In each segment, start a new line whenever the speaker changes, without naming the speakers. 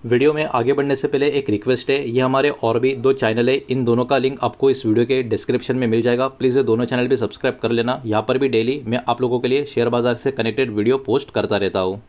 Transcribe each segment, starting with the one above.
Video में आगे बढ़ने से पहले एक रिक्वेस्ट है, ये हमारे और भी दो चैनल है, इन दोनों का लिंक आपको इस वीडियो के डिस्क्रिप्शन में मिल जाएगा। प्लीज़ ये दोनों चैनल भी सब्सक्राइब कर लेना। यहाँ पर भी डेली मैं आप लोगों के लिए शेयर बाजार से कनेक्टेड वीडियो पोस्ट करता रहता हूँ।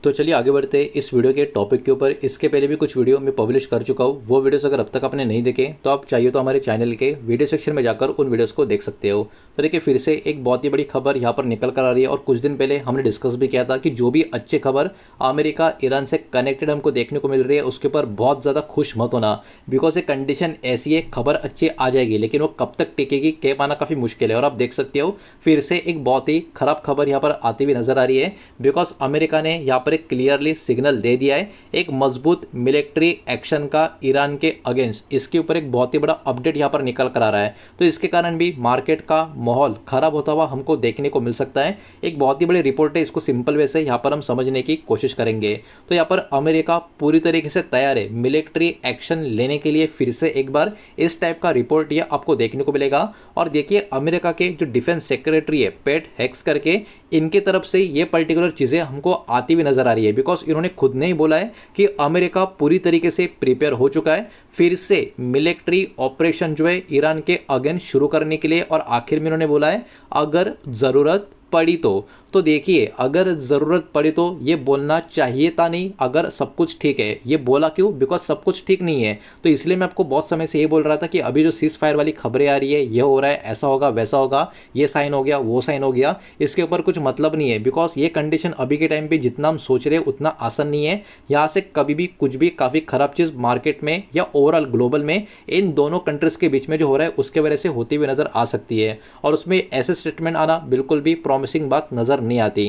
तो चलिए आगे बढ़ते हैं इस वीडियो के टॉपिक के ऊपर। इसके पहले भी कुछ वीडियो मैं पब्लिश कर चुका हूँ, वो वीडियोस अगर अब तक आपने नहीं देखे तो आप चाहिए तो हमारे चैनल के वीडियो सेक्शन में जाकर उन वीडियोस को देख सकते हो। तो देखिए फिर से एक बहुत ही बड़ी खबर यहाँ पर निकल कर आ रही है, और कुछ दिन पहले हमने डिस्कस भी किया था कि जो भी अच्छी खबर अमेरिका ईरान से कनेक्टेड हमको देखने को मिल रही है उसके ऊपर बहुत ज़्यादा खुश मत होना। बिकॉज ये कंडीशन ऐसी है, खबर अच्छी आ जाएगी लेकिन वो कब तक टिकेगी कह पाना काफ़ी मुश्किल है। और आप देख सकते हो फिर से एक बहुत ही खराब खबर यहाँ पर आती हुई नजर आ रही है। बिकॉज अमेरिका ने यहाँ पर एक क्लियरली सिग्नल दे दिया है एक मजबूत मिलिट्री एक्शन का ईरान के अगेंस्ट। इसके ऊपर एक बहुत ही बड़ा अपडेट यहाँ पर निकल कर आ रहा है। तो इसके कारण भी मार्केट का माहौल खराब होता हुआ हमको देखने को मिल सकता है। एक बहुत ही बड़ी रिपोर्ट है, इसको सिंपल वे से यहाँ पर हम समझने की कोशिश करेंगे। तो यहाँ पर अमेरिका पूरी तरीके से तैयार है मिलिट्री एक्शन लेने के लिए। फिर से एक बार इस टाइप का रिपोर्ट ये आपको देखने को मिलेगा। और देखिए अमेरिका के जो डिफेंस सेक्रेटरी है पेट हेक्स करके, इनकी तरफ से ये पर्टिकुलर चीज़ें हमको आती हुई नजर आ रही है। बिकॉज इन्होंने खुद ने ही बोला है कि अमेरिका पूरी तरीके से प्रिपेयर हो चुका है फिर से मिलिट्री ऑपरेशन जो है ईरान के अगेंस्ट शुरू करने के लिए। और आखिर में इन्होंने बोला है अगर ज़रूरत पड़ी तो देखिए अगर ज़रूरत पड़ी तो ये बोलना चाहिए था नहीं अगर सब कुछ ठीक है। ये बोला क्यों? बिकॉज सब कुछ ठीक नहीं है। तो इसलिए मैं आपको बहुत समय से ये बोल रहा था कि अभी जो सीज फायर वाली खबरें आ रही है, ये हो रहा है, ऐसा होगा वैसा होगा, ये साइन हो गया वो साइन हो गया, इसके ऊपर कुछ मतलब नहीं है। बिकॉज ये कंडीशन अभी के टाइम पे जितना हम सोच रहे हैं उतना आसान नहीं है। यहाँ से कभी भी कुछ भी काफ़ी खराब चीज़ मार्केट में या ओवरऑल ग्लोबल में इन दोनों कंट्रीज़ के बीच में जो हो रहा है उसके वजह से होती हुई नज़र आ सकती है। और उसमें ऐसे स्टेटमेंट आना बिल्कुल भी प्रॉमिसिंग बात नज़र नहीं आती।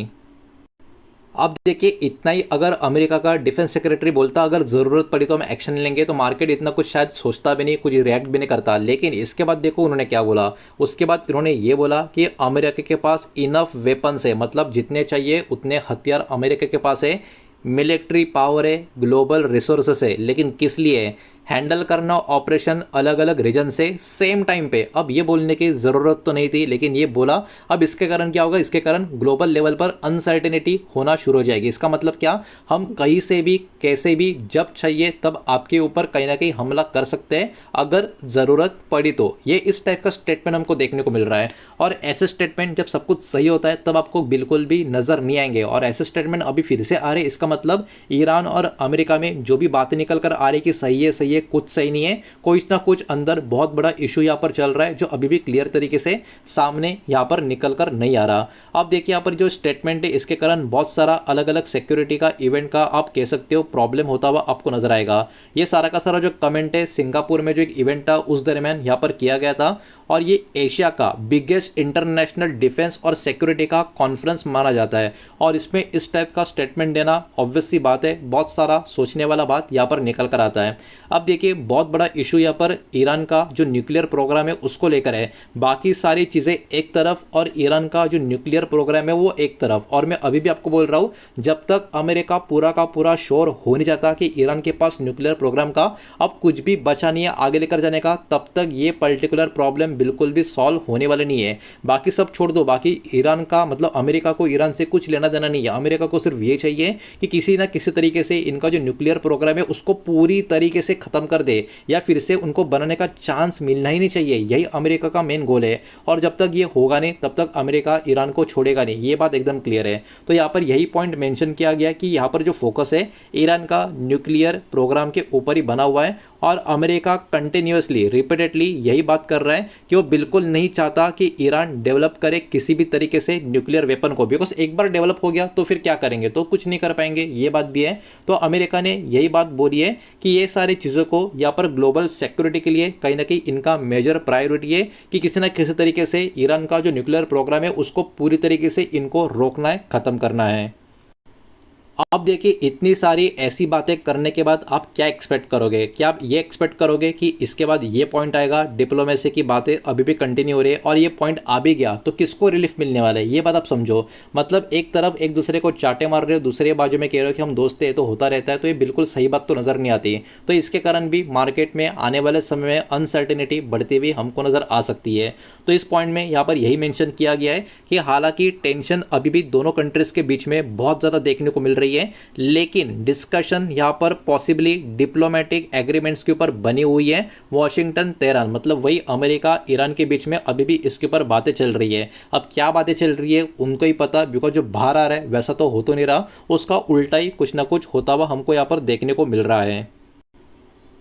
अब देखिए इतना ही अगर अमेरिका का डिफेंस सेक्रेटरी बोलता अगर ज़रूरत पड़ी तो हम एक्शन लेंगे, तो मार्केट इतना कुछ शायद सोचता भी नहीं, कुछ रिएक्ट भी नहीं करता। लेकिन इसके बाद देखो उन्होंने क्या बोला। उसके बाद उन्होंने ये बोला कि अमेरिका के पास इनफ वेपन्स है, मतलब जितने चाहिए उतने हथियार अमेरिका के पास है, मिलिट्री पावर है, ग्लोबल रिसोर्सेस है। लेकिन किस लिए? हैंडल करना ऑपरेशन अलग अलग रीजन से सेम टाइम पे। अब ये बोलने की ज़रूरत तो नहीं थी लेकिन ये बोला। अब इसके कारण क्या होगा? इसके कारण ग्लोबल लेवल पर अनसर्टेनिटी होना शुरू हो जाएगी। इसका मतलब क्या? हम कहीं से भी कैसे भी जब चाहिए तब आपके ऊपर कहीं ना कहीं हमला कर सकते हैं अगर ज़रूरत पड़ी तो। ये इस टाइप का स्टेटमेंट हमको देखने को मिल रहा है। और ऐसे स्टेटमेंट जब सब कुछ सही होता है तब आपको बिल्कुल भी नज़र नहीं आएंगे। और ऐसे स्टेटमेंट अभी फिर से आ रहे हैं। इसका मतलब ईरान और अमेरिका में जो भी बातें निकल कर आ रही कि सही है सही है, कुछ सही नहीं है, कुछ ना कुछ अंदर बहुत बड़ा इशू यहाँ पर चल रहा है जो अभी भी क्लियर तरीके से सामने यहाँ पर निकल कर नहीं आ रहा। आप देखिए यहाँ पर जो स्टेटमेंट है इसके कारण बहुत सारा अलग अलग सिक्योरिटी का इवेंट का आप कह सकते हो प्रॉब्लम होता हुआ आपको नजर आएगा। ये सारा का सारा जो कमेंट है सिंगापुर में जो एक इवेंट था उस दरमियान यहाँ पर किया गया था। और ये एशिया का बिगेस्ट इंटरनेशनल डिफेंस और सिक्योरिटी का कॉन्फ्रेंस माना जाता है। और इसमें इस टाइप का स्टेटमेंट देना ऑब्वियस सी बात है, बहुत सारा सोचने वाला बात यहाँ पर निकल कर आता है। अब देखिए बहुत बड़ा इशू यहाँ पर ईरान का जो न्यूक्लियर प्रोग्राम है उसको लेकर है। बाकी सारी चीज़ें एक तरफ और ईरान का जो न्यूक्लियर प्रोग्राम है वो एक तरफ। और मैं अभी भी आपको बोल रहा हूँ जब तक अमेरिका पूरा का पूरा श्योर हो नहीं जाता कि ईरान के पास न्यूक्लियर प्रोग्राम का अब कुछ भी बचा नहीं है आगे लेकर जाने का, तब तक ये पर्टिकुलर प्रॉब्लम बिल्कुल भी सॉल्व होने वाले नहीं है। बाकी सब छोड़ दो, बाकी ईरान का मतलब अमेरिका को ईरान से कुछ लेना देना नहीं है। अमेरिका को सिर्फ ये चाहिए कि किसी ना किसी तरीके से इनका जो न्यूक्लियर प्रोग्राम है उसको पूरी तरीके से खत्म कर दे, या फिर से उनको बनाने का चांस मिलना ही नहीं चाहिए। यही अमेरिका का मेन गोल है। और जब तक ये होगा नहीं तब तक अमेरिका ईरान को छोड़ेगा नहीं, ये बात एकदम क्लियर है। तो यहाँ पर यही पॉइंट मेंशन किया गया कि यहाँ पर जो फोकस है ईरान का न्यूक्लियर प्रोग्राम के ऊपर ही बना हुआ है। और अमेरिका कंटिन्यूसली रिपीटेडली यही बात कर रहा है कि वो बिल्कुल नहीं चाहता कि ईरान डेवलप करे किसी भी तरीके से न्यूक्लियर वेपन को। बिकॉज एक बार डेवलप हो गया तो फिर क्या करेंगे? तो कुछ नहीं कर पाएंगे, ये बात भी है। तो अमेरिका ने यही बात बोली है कि ये सारी चीज़ों को यहाँ पर ग्लोबल सिक्योरिटी के लिए कहीं ना कहीं इनका मेजर प्रायोरिटी है कि किसी ना किसी तरीके से ईरान का जो न्यूक्लियर प्रोग्राम है उसको पूरी तरीके से इनको रोकना है, ख़त्म करना है। अब देखिए इतनी सारी ऐसी बातें करने के बाद आप क्या एक्सपेक्ट करोगे? क्या आप ये एक्सपेक्ट करोगे कि इसके बाद ये पॉइंट आएगा, डिप्लोमेसी की बातें अभी भी कंटिन्यू हो रही है और ये पॉइंट आ भी गया तो किसको रिलीफ मिलने वाला है? ये बात आप समझो। मतलब एक तरफ एक दूसरे को चाटे मार रहे हो, दूसरे बाजू में कह रहे हो कि हम दोस्त हैं, तो होता रहता है। तो ये बिल्कुल सही बात तो नज़र नहीं आती। तो इसके कारण भी मार्केट में आने वाले समय में अनसर्टेनिटी बढ़ती हुई हमको नज़र आ सकती है। तो इस पॉइंट में यहाँ पर यही मेंशन किया गया है कि हालांकि टेंशन अभी भी दोनों कंट्रीज़ के बीच में बहुत ज़्यादा देखने को मिल रही रही है, लेकिन डिस्कशन यहाँ पर पॉसिबली डिप्लोमेटिक एग्रीमेंट्स के ऊपर बनी हुई है। वाशिंगटन तेहरान मतलब वही अमेरिका ईरान के बीच में अभी भी इसके ऊपर बातें चल रही है। अब क्या बातें चल रही है उनको ही पता, बिकॉज जो बाहर आ रहा है वैसा तो हो तो नहीं रहा, उसका उल्टा ही कुछ ना कुछ होता हुआ हमको यहाँ पर देखने को मिल रहा है।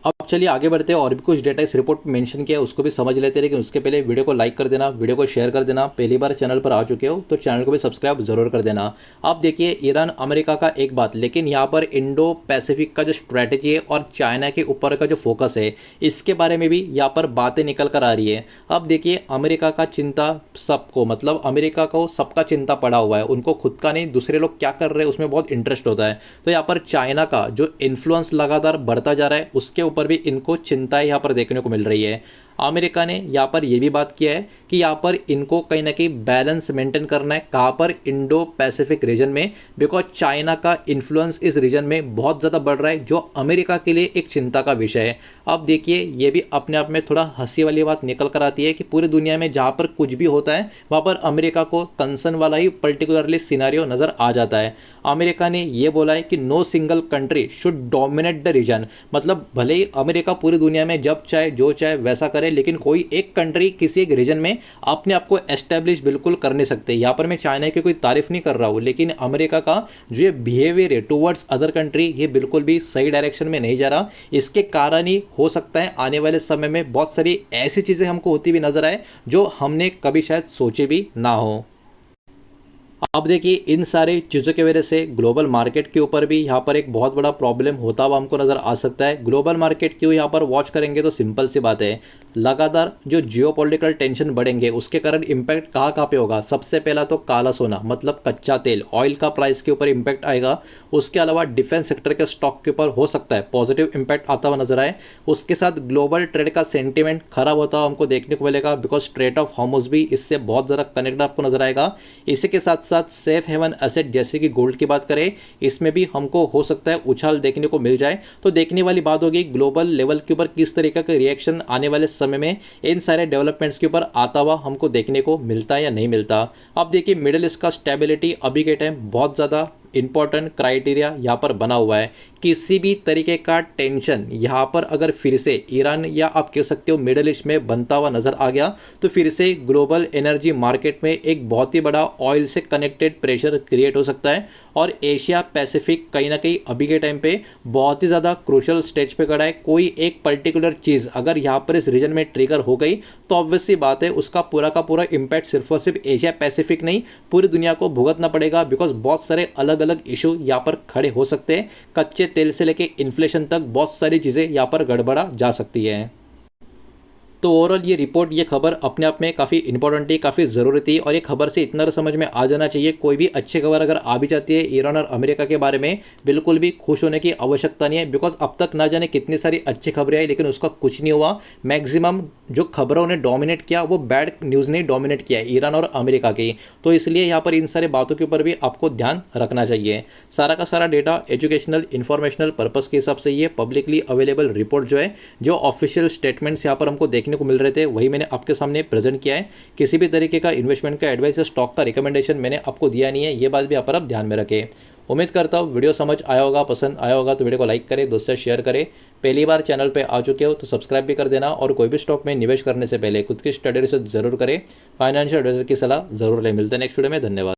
अब चलिए आगे बढ़ते हैं और भी कुछ डेटा इस रिपोर्ट में मेंशन किया है उसको भी समझ लेते हैं, लेकिन उसके पहले वीडियो को लाइक कर देना, वीडियो को शेयर कर देना। पहली बार चैनल पर आ चुके हो तो चैनल को भी सब्सक्राइब जरूर कर देना। आप देखिए ईरान अमेरिका का एक बात, लेकिन यहाँ पर इंडो पैसिफिक का जो स्ट्रैटेजी है और चाइना के ऊपर का जो फोकस है इसके बारे में भी यहाँ पर बातें निकल कर आ रही है। अब देखिए अमेरिका का चिंता सबको, मतलब अमेरिका को सबका चिंता पड़ा हुआ है, उनको खुद का नहीं दूसरे लोग क्या कर रहे हैं उसमें बहुत इंटरेस्ट होता है। तो यहाँ पर चाइना का जो इन्फ्लुएंस लगातार बढ़ता जा रहा है उसके ऊपर भी इनको चिंताएं यहाँ पर देखने को मिल रही है। अमेरिका ने यहाँ पर यह भी बात किया है कि यहाँ पर इनको कहीं ना कहीं बैलेंस मेंटेन करना है, कहाँ पर इंडो पैसिफिक रीजन में, बिकॉज चाइना का इन्फ्लुएंस इस रीजन में बहुत ज़्यादा बढ़ रहा है जो अमेरिका के लिए एक चिंता का विषय है। अब देखिए ये भी अपने आप में थोड़ा हंसी वाली बात निकल कर आती है कि पूरी दुनिया में जहाँ पर कुछ भी होता है वहाँ पर अमेरिका को कंसर्न वाला ही पर्टिकुलरली सिनारियो नज़र आ जाता है। अमेरिका ने यह बोला है कि no single country should dominate the region, मतलब भले ही अमेरिका पूरी दुनिया में जब चाहे जो चाहे वैसा करे, लेकिन कोई एक कंट्री किसी एक रीजन में अपने आप को एस्टेब्लिश बिल्कुल कर नहीं सकते। यहाँ पर मैं चाइना की कोई तारीफ नहीं कर रहा हूँ, लेकिन अमेरिका का जो ये बिहेवियर है टुवर्ड्स अदर कंट्री ये बिल्कुल भी सही डायरेक्शन में नहीं जा रहा। इसके कारण ही हो सकता है आने वाले समय में बहुत सारी ऐसी चीज़ें हमको होती हुई नजर आए जो हमने कभी शायद सोचे भी ना हो। अब देखिए इन सारे चीज़ों की वजह से ग्लोबल मार्केट के ऊपर भी यहाँ पर एक बहुत बड़ा प्रॉब्लम होता हुआ हमको नज़र आ सकता है। ग्लोबल मार्केट क्यों यहाँ पर वॉच करेंगे तो सिंपल सी बात है, लगातार जो जियोपॉलिटिकल टेंशन बढ़ेंगे उसके कारण इम्पैक्ट कहाँ कहाँ पे होगा। सबसे पहला तो काला सोना मतलब कच्चा तेल, ऑयल का प्राइस के ऊपर इम्पैक्ट आएगा। उसके अलावा डिफेंस सेक्टर के स्टॉक के ऊपर हो सकता है पॉजिटिव इम्पैक्ट आता हुआ नजर आए। उसके साथ ग्लोबल ट्रेड का सेंटिमेंट खराब होता हुआ हमको देखने को मिलेगा, बिकॉज स्ट्रेट ऑफ हॉर्मुज़ भी इससे बहुत ज़्यादा कनेक्ट आपको नजर आएगा। इसी के साथ साथ सेफ हेवन एसेट जैसे कि गोल्ड की बात करें, इसमें भी हमको हो सकता है उछाल देखने को मिल जाए। तो देखने वाली बात होगी ग्लोबल लेवल के ऊपर किस तरीके का रिएक्शन आने वाले समय में इन सारे डेवलपमेंट्स के ऊपर आता हुआ हमको देखने को मिलता है या नहीं मिलता। अब देखिए मिडिल ईस्ट का स्टेबिलिटी अभी के टाइम बहुत ज़्यादा इंपॉर्टेंट क्राइटेरिया यहाँ पर बना हुआ है। किसी भी तरीके का टेंशन यहाँ पर अगर फिर से ईरान या आप कह सकते हो मिडिल ईस्ट में बनता हुआ नजर आ गया तो फिर से ग्लोबल एनर्जी मार्केट में एक बहुत ही बड़ा ऑयल से कनेक्टेड प्रेशर क्रिएट हो सकता है। और एशिया पैसिफिक कहीं ना कहीं अभी के टाइम पे बहुत ही ज़्यादा क्रूशल स्टेज पे खड़ा है। कोई एक पर्टिकुलर चीज़ अगर यहाँ पर इस रीजन में ट्रिगर हो गई तो ऑब्वियसली बात है उसका पूरा का पूरा इम्पैक्ट सिर्फ और सिर्फ एशिया पैसिफिक नहीं पूरी दुनिया को भुगतना पड़ेगा, बिकॉज बहुत सारे अलग अलग इशू यहाँ पर खड़े हो सकते हैं। कच्चे तेल से लेके इन्फ्लेशन तक बहुत सारी चीज़ें यहाँ पर गड़बड़ा जा सकती है। तो ओवरऑल ये रिपोर्ट, ये खबर अपने आप में काफ़ी इंपॉर्टेंट थी, काफ़ी ज़रूरी थी, और ये खबर से इतना समझ में आ जाना चाहिए कोई भी अच्छी खबर अगर आ भी जाती है ईरान और अमेरिका के बारे में बिल्कुल भी खुश होने की आवश्यकता नहीं है, बिकॉज अब तक ना जाने कितनी सारी अच्छी खबरें आई लेकिन उसका कुछ नहीं हुआ। मैक्सिमम जो खबरों ने डोमिनेट किया वो बैड न्यूज़ ने डोमिनेट किया है ईरान और अमेरिका की। तो इसलिए यहाँ पर इन सारे बातों के ऊपर भी आपको ध्यान रखना चाहिए। सारा का सारा डेटा एजुकेशनल इन्फॉर्मेशनल पर्पज़ के हिसाब से ये पब्लिकली अवेलेबल रिपोर्ट जो है, जो ऑफिशियल स्टेटमेंट्स यहाँ पर हमको देखने को मिल रहे थे वही मैंने आपके सामने प्रेजेंट किया है। किसी भी तरीके का इन्वेस्टमेंट का एडवाइस या स्टॉक का रिकमेंडेशन मैंने आपको दिया नहीं है, ये बात भी यहाँ पर आप ध्यान में रखें। उम्मीद करता हूँ वीडियो समझ आया होगा, पसंद आया होगा तो वीडियो को लाइक करें, दोस्तों से शेयर करें। पहली बार चैनल पे आ चुके हो तो सब्सक्राइब भी कर देना, और कोई भी स्टॉक में निवेश करने से पहले खुद की स्टडी रिसर्च जरूर करें, फाइनेंशियल एडवाइजर की सलाह जरूर लें। मिलते हैं नेक्स्ट वीडियो में, धन्यवाद।